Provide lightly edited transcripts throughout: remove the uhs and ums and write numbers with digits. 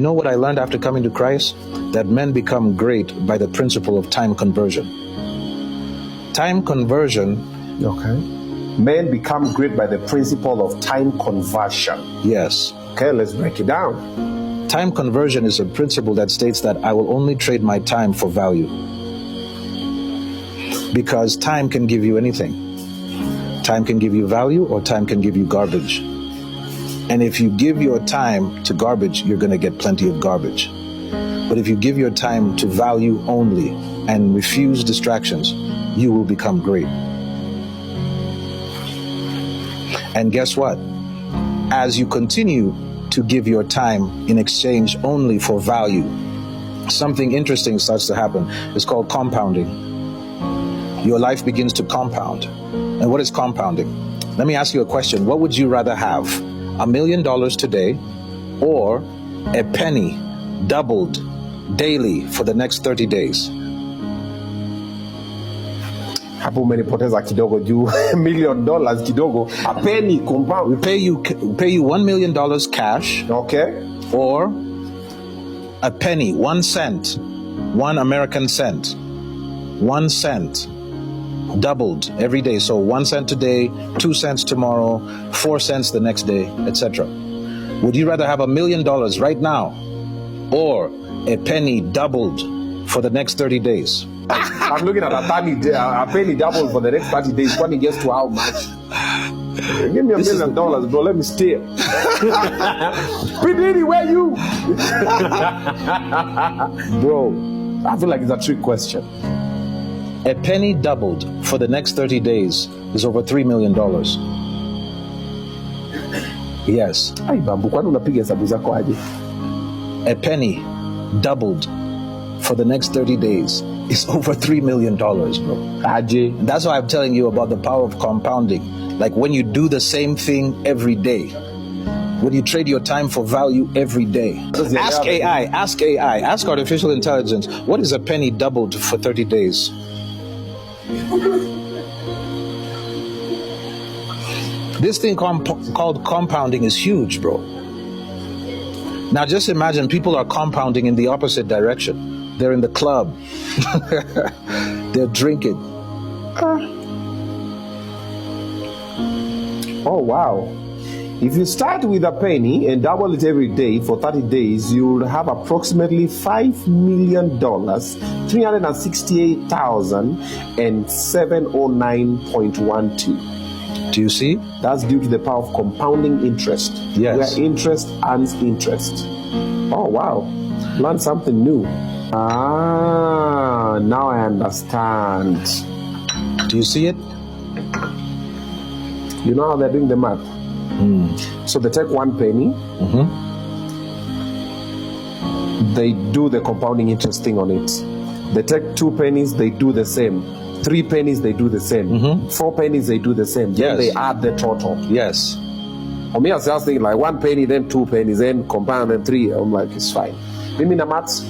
You know what I learned after coming to Christ? That men become great by the principle of time conversion. Time conversion. Okay. Men become great by the principle of time conversion. Yes. Okay, let's break it down. Time conversion is a principle that states that I will only trade my time for value. Because time can give you anything. Time can give you value, or time can give you garbage. And if you give your time to garbage, you're going to get plenty of garbage. But if you give your time to value only and refuse distractions, you will become great. And guess what? As you continue to give your time in exchange only for value, something interesting starts to happen. It's called compounding. Your life begins to compound. And what is compounding? Let me ask you a question. What would you rather have? $1 million today, or a penny doubled daily for the next 30 days? Hapo umenipoteza kidogo juu $1 million kidogo, a penny compound. We pay you $1 million cash. Okay. Or a penny, 1 cent, 1 American cent, 1 cent doubled every day. So 1 cent today, 2 cents tomorrow, 4 cents the next day, etc. Would you rather have $1 million right now, or a penny doubled for the next 30 days? I'm looking at a penny doubled for the next 30 days. When it gets to how much? Give me $1 million, bro. Let me stay. P. where you? Bro, I feel like it's a trick question. A penny doubled for the next 30 days is over $3 million. Yes. Ai babu, kwani unapiga hesabu zako aje? A penny doubled for the next 30 days is over $3 million, bro. Aje. And that's why I'm telling you about the power of compounding. Like when you do the same thing every day, when you trade your time for value every day. Ask AI, ask artificial intelligence, what is a penny doubled for 30 days? This thing called compounding is huge, bro. Now just imagine people are compounding in the opposite direction. They're in the club. They're drinking. Oh, wow. If you start with a penny and double it every day for 30 days, you'll have approximately $5 million, 368,709.12. Do you see? That's due to the power of compounding interest. Yes. Where interest earns interest. Oh, wow. Learn something new. Now I understand. Do you see it? You know how they're doing the math? So they take 1 penny, they do the compounding interest thing on it. They take 2 pennies, they do the same. 3 pennies, they do the same. 4 pennies, they do the same. Then they add the total. Yes. For me, I was just thinking like 1 penny, then 2 pennies, then compound, then 3. I'm like, it's fine. Maybe the maths.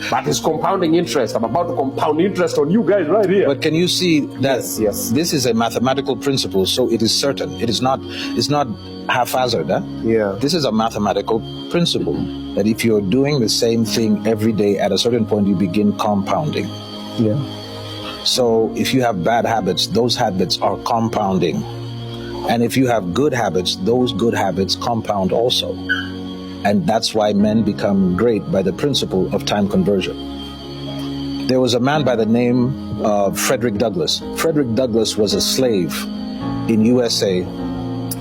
But it's compounding interest. I'm about to compound interest on you guys right here. But can you see that yes. This is a mathematical principle, so it is certain. It's not haphazard. Yeah. This is a mathematical principle that if you're doing the same thing every day, at a certain point you begin compounding. Yeah. So if you have bad habits, those habits are compounding. And if you have good habits, those good habits compound also. And that's why men become great by the principle of time conversion. There was a man by the name of Frederick Douglass. Frederick Douglass was a slave in USA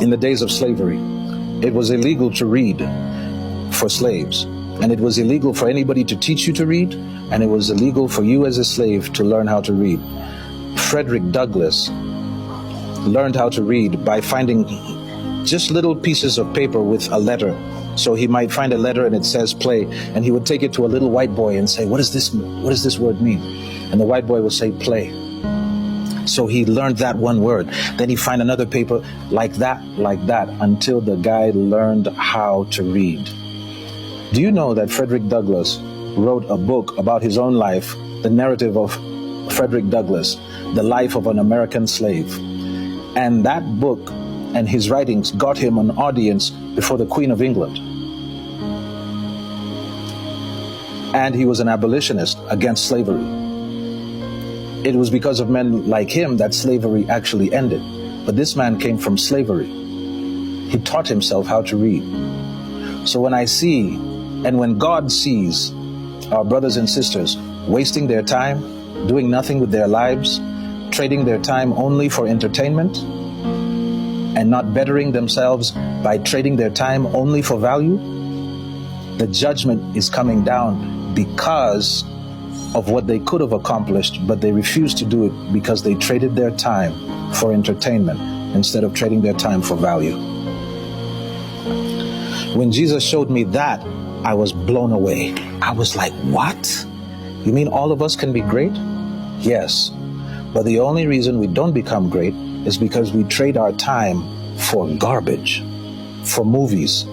in the days of slavery. It was illegal to read for slaves, and it was illegal for anybody to teach you to read, and it was illegal for you as a slave to learn how to read. Frederick Douglass learned how to read by finding just little pieces of paper with a letter. So he might find a letter and it says play, and he would take it to a little white boy and say, what does this word mean? And the white boy will say play. So he learned that one word. Then he find another paper like that, until the guy learned how to read. Do you know that Frederick Douglass wrote a book about his own life, the narrative of Frederick Douglass, the life of an American slave? And that book and his writings got him an audience before the Queen of England. and he was an abolitionist against slavery. It was because of men like him that slavery actually ended. But this man came from slavery. He taught himself how to read. So when I see, and when God sees our brothers and sisters wasting their time, doing nothing with their lives, trading their time only for entertainment, and not bettering themselves by trading their time only for value, the judgment is coming down because of what they could have accomplished, but they refused to do it because they traded their time for entertainment instead of trading their time for value. When Jesus showed me that, I was blown away. I was like, what? You mean all of us can be great? Yes. But the only reason we don't become great is because we trade our time for garbage, for movies.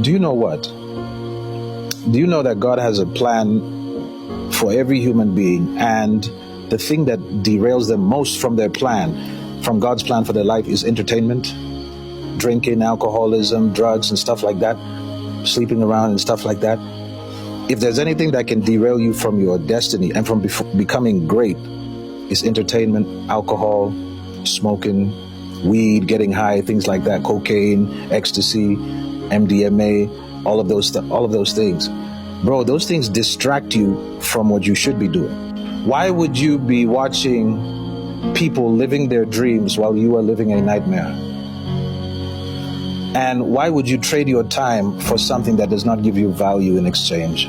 Do you know what? Do you know that God has a plan for every human being, and the thing that derails them most from their plan, from God's plan for their life, is entertainment, drinking, alcoholism, drugs and stuff like that, sleeping around and stuff like that. If there's anything that can derail you from your destiny and from becoming great, it's entertainment, alcohol, smoking, weed, getting high, things like that, cocaine, ecstasy, MDMA, all of those things. Bro, those things distract you from what you should be doing. Why would you be watching people living their dreams while you are living a nightmare? And why would you trade your time for something that does not give you value in exchange?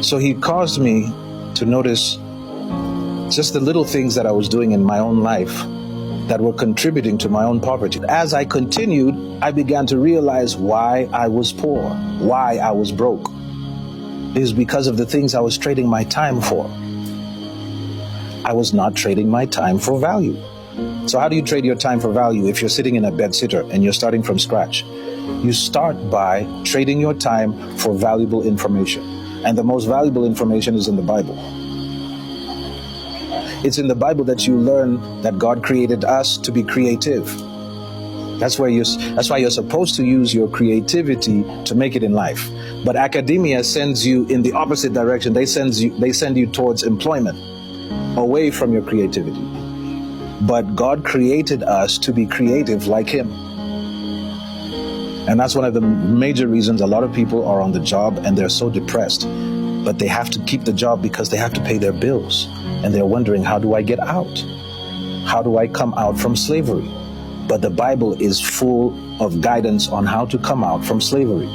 So he caused me to notice just the little things that I was doing in my own life that were contributing to my own poverty. As I continued, I began to realize why I was poor, why I was broke. It is because of the things I was trading my time for. I was not trading my time for value. So how do you trade your time for value if you're sitting in a bed sitter and you're starting from scratch? You start by trading your time for valuable information. And the most valuable information is in the Bible. It's in the Bible that you learn that God created us to be creative. That's why you're supposed to use your creativity to make it in life. But academia sends you in the opposite direction. They send you towards employment, away from your creativity. But God created us to be creative like Him. And that's one of the major reasons a lot of people are on the job and they're so depressed. But they have to keep the job because they have to pay their bills. And they're wondering, how do I get out? How do I come out from slavery? But the Bible is full of guidance on how to come out from slavery.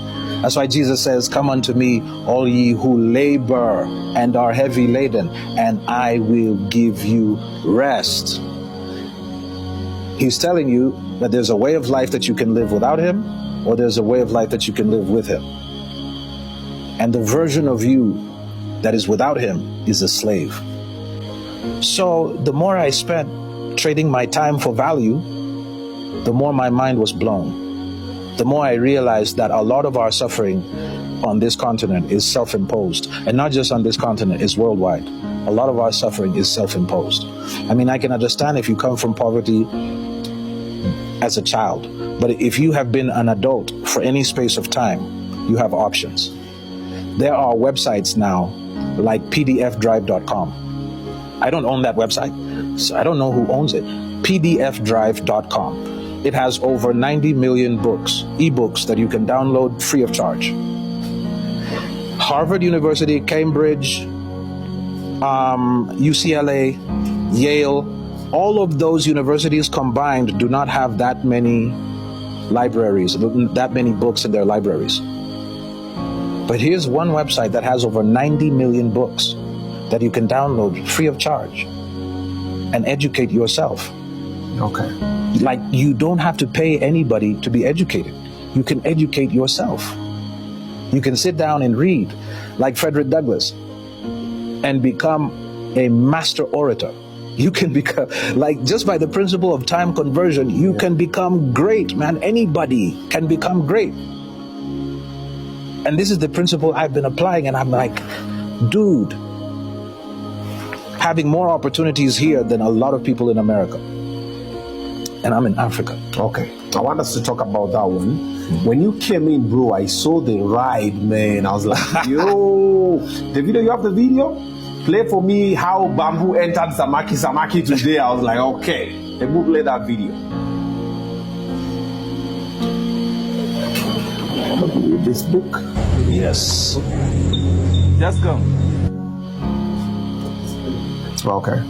That's why Jesus says, come unto me, all ye who labor and are heavy laden, and I will give you rest. He's telling you that there's a way of life that you can live without Him, or there's a way of life that you can live with Him. And the version of you that is without Him is a slave. So the more I spent trading my time for value, the more my mind was blown. The more I realized that a lot of our suffering on this continent is self-imposed. And not just on this continent, it's worldwide. A lot of our suffering is self-imposed. I mean, I can understand if you come from poverty as a child, but if you have been an adult for any space of time, you have options. There are websites now like pdfdrive.com. I don't own that website, so I don't know who owns it. pdfdrive.com. It has over 90 million books, ebooks that you can download free of charge. Harvard University, Cambridge, UCLA, Yale, all of those universities combined do not have that many libraries, that many books in their libraries. But here's one website that has over 90 million books that you can download free of charge and educate yourself. Okay. Like, you don't have to pay anybody to be educated. You can educate yourself. You can sit down and read like Frederick Douglass and become a master orator. You can become, like, just by the principle of time conversion, you can become great, man. Anybody can become great. And this is the principle I've been applying, and I'm like, dude, having more opportunities here than a lot of people in America. And I'm in Africa. Okay. I want us to talk about that one. When you came in, bro, I saw the ride, man. I was like, yo, the video, you have the video? Play for me how Bamboo entered Samaki today. I was like, okay. Let me play that video. Read this book. Yes. Just come. Okay.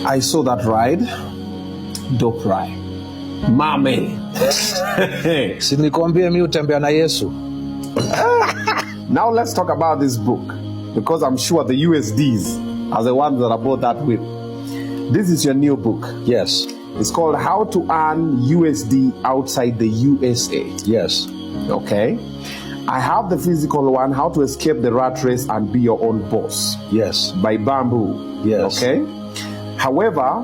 I saw that ride. Dope ride. Mame. Si nilikwambia mimi utembea na Yesu. Now let's talk about this book, because I'm sure the USDs are the ones that I bought that with. This is your new book. Yes. It's called How to Earn USD Outside the USA. Yes. Okay. I have the physical one, How to Escape the Rat Race and Be Your Own Boss. Yes. By Bamboo. Yes. Okay. However,